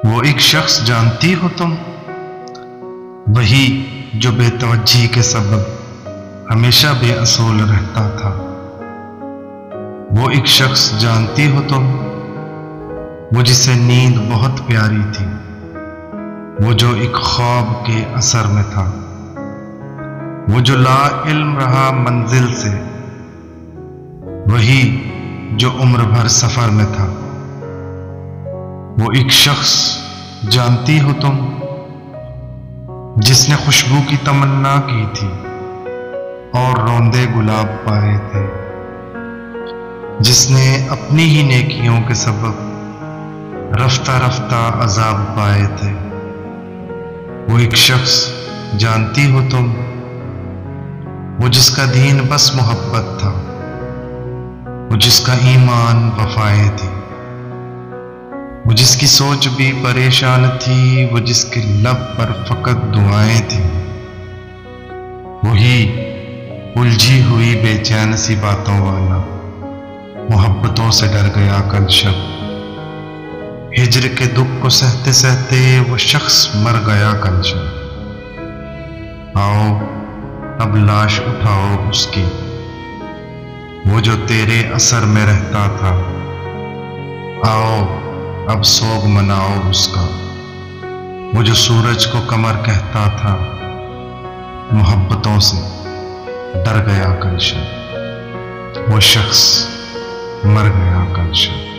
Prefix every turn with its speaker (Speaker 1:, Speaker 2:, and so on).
Speaker 1: وہ ایک شخص جانتی ہو تم، وہی جو بے توجہی کے سبب ہمیشہ بے اصول رہتا تھا۔ وہ ایک شخص جانتی ہو تم، وہ جسے نیند بہت پیاری تھی، وہ جو ایک خواب کے اثر میں تھا، وہ جو لا علم رہا منزل سے، وہی جو عمر بھر سفر میں تھا۔ وہ ایک شخص جانتی ہو تم، جس نے خوشبو کی تمنا کی تھی اور روندے گلاب پائے تھے، جس نے اپنی ہی نیکیوں کے سبب رفتہ رفتہ عذاب پائے تھے۔ وہ ایک شخص جانتی ہو تم، وہ جس کا دین بس محبت تھا، وہ جس کا ایمان وفائیں تھی، وہ جس کی سوچ بھی پریشان تھی، وہ جس کے لب پر فقط دعائیں تھیں، وہی الجھی ہوئی بے چین سی باتوں والا محبتوں سے ڈر گیا کل شب۔ ہجر کے دکھ کو سہتے سہتے وہ شخص مر گیا کل شب۔ آؤ اب لاش اٹھاؤ اس کی، وہ جو تیرے اثر میں رہتا تھا، آؤ اب سوگ مناؤ اس کا، وہ جو سورج کو قمر کہتا تھا، محبتوں سے ڈر گیا کل شب۔ وہ شخص مر گیا کل شب۔